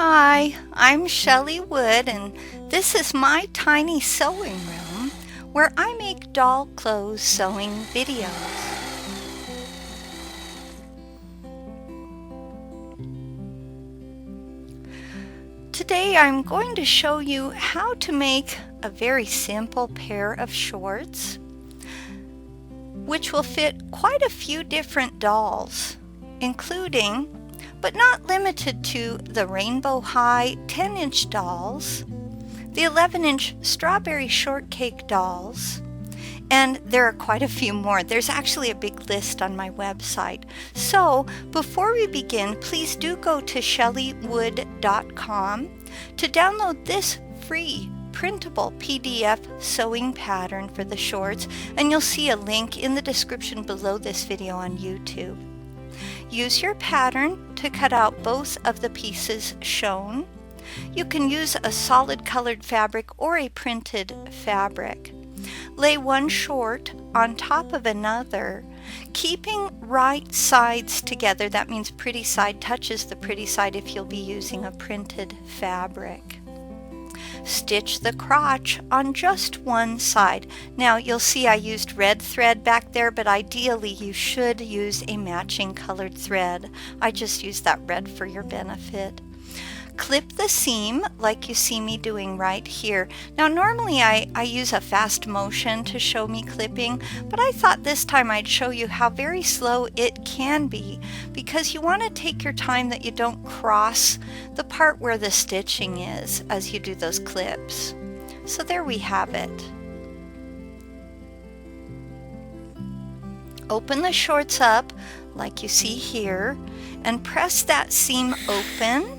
Hi, I'm Shelley Wood, and this is my tiny sewing room where I make doll clothes sewing videos. Today I'm going to show you how to make a very simple pair of shorts which will fit quite a few different dolls, including but not limited to the rainbow high 10-inch dolls, the 11-inch strawberry shortcake dolls, and there are quite a few more. There's actually a big list on my website. So before we begin, please do go to shelleywood.com to download this free printable PDF sewing pattern for the shorts, and you'll see a link in the description below this video on YouTube. Use your pattern to cut out both of the pieces shown. You can use a solid colored fabric or a printed fabric. Lay one short on top of another, keeping right sides together. That means pretty side touches the pretty side if you'll be using a printed fabric. Stitch the crotch on just one side. Now you'll see I used red thread back there, but ideally you should use a matching colored thread. I just used that red for your benefit. Clip the seam like you see me doing right here. Now normally I use a fast motion to show me clipping, but I thought this time I'd show you how very slow it can be, because you want to take your time that you don't cross the part where the stitching is as you do those clips. So there we have it. Open the shorts up like you see here and press that seam open.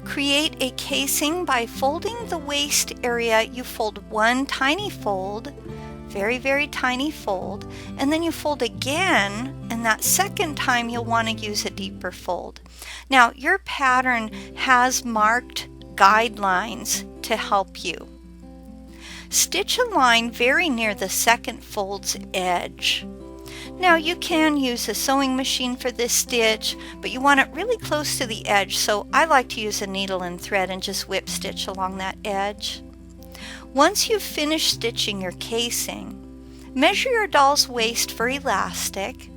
Create a casing by folding the waist area. You fold one tiny fold, very, very tiny fold, and then you fold again, and that second time you'll want to use a deeper fold. Now, your pattern has marked guidelines to help you. Stitch a line very near the second fold's edge. Now you can use a sewing machine for this stitch, but you want it really close to the edge, so I like to use a needle and thread and just whip stitch along that edge. Once you've finished stitching your casing, measure your doll's waist for elastic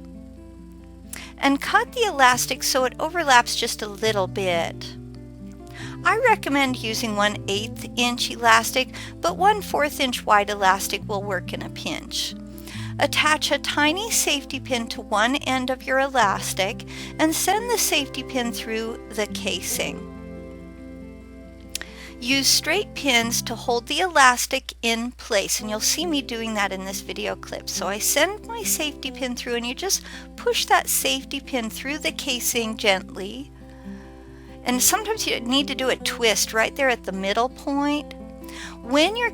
and cut the elastic so it overlaps just a little bit. I recommend using 1/8 inch elastic, but 1/4 inch wide elastic will work in a pinch. Attach a tiny safety pin to one end of your elastic and send the safety pin through the casing. Use straight pins to hold the elastic in place, and you'll see me doing that in this video clip. So I send my safety pin through, and you just push that safety pin through the casing gently. And sometimes you need to do a twist right there at the middle point. When your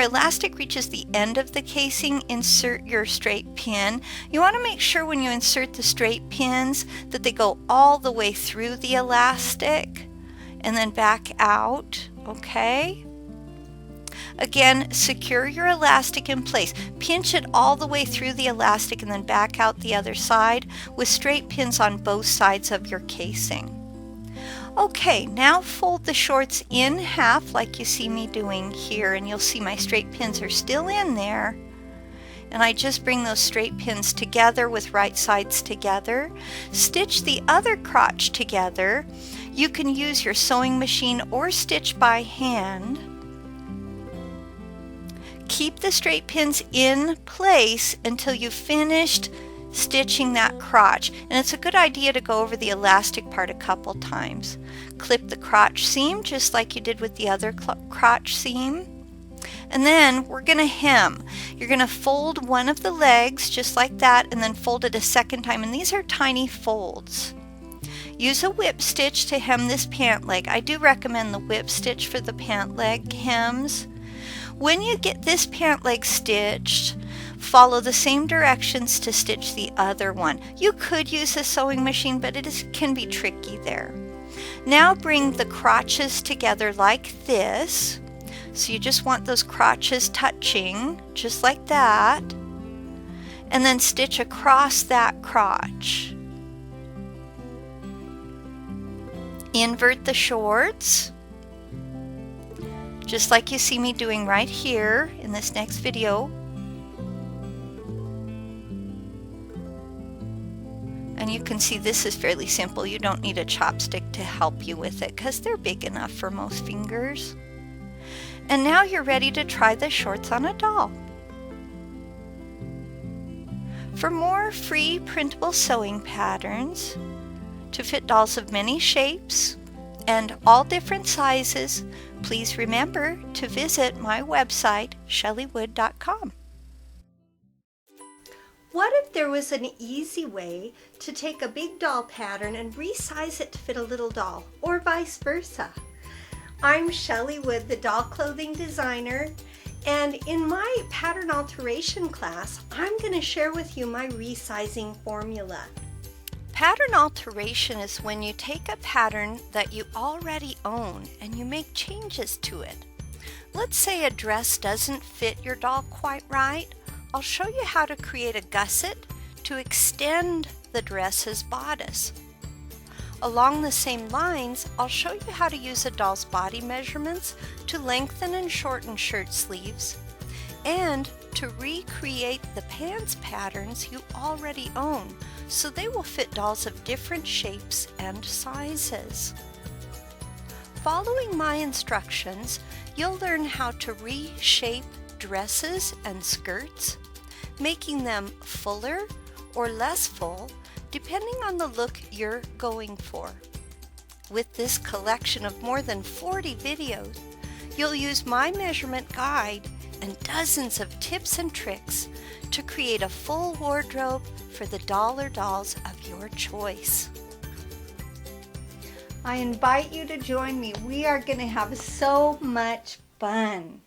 elastic reaches the end of the casing, insert your straight pin. You want to make sure when you insert the straight pins that they go all the way through the elastic and then back out, okay? Again, secure your elastic in place. Pinch it all the way through the elastic and then back out the other side with straight pins on both sides of your casing. Okay, now fold the shorts in half like you see me doing here, and you'll see my straight pins are still in there. And I just bring those straight pins together with right sides together. Stitch the other crotch together. You can use your sewing machine or stitch by hand. Keep the straight pins in place until you've finished stitching that crotch, and it's a good idea to go over the elastic part a couple times. Clip the crotch seam just like you did with the other crotch seam, and then we're going to hem. You're going to fold one of the legs just like that and then fold it a second time, and these are tiny folds. Use a whip stitch to hem this pant leg. I do recommend the whip stitch for the pant leg hems. When you get this pant leg stitched, follow the same directions to stitch the other one. You could use a sewing machine, but it can be tricky there. Now bring the crotches together like this. So you just want those crotches touching, just like that. And then stitch across that crotch. Invert the shorts, just like you see me doing right here in this next video. And you can see this is fairly simple. You don't need a chopstick to help you with it because they're big enough for most fingers. And now you're ready to try the shorts on a doll. For more free printable sewing patterns to fit dolls of many shapes and all different sizes, please remember to visit my website, shelleywood.com. What if there was an easy way to take a big doll pattern and resize it to fit a little doll, or vice versa? I'm Shelley Wood, the doll clothing designer, and in my pattern alteration class, I'm going to share with you my resizing formula. Pattern alteration is when you take a pattern that you already own and you make changes to it. Let's say a dress doesn't fit your doll quite right. I'll show you how to create a gusset to extend the dress's bodice. Along the same lines, I'll show you how to use a doll's body measurements to lengthen and shorten shirt sleeves, and to recreate the pants patterns you already own so they will fit dolls of different shapes and sizes. Following my instructions, you'll learn how to reshape dresses and skirts, making them fuller or less full depending on the look you're going for. With this collection of more than 40 videos, you'll use my measurement guide and dozens of tips and tricks to create a full wardrobe for the doll or dolls of your choice. I invite you to join me. We are going to have so much fun.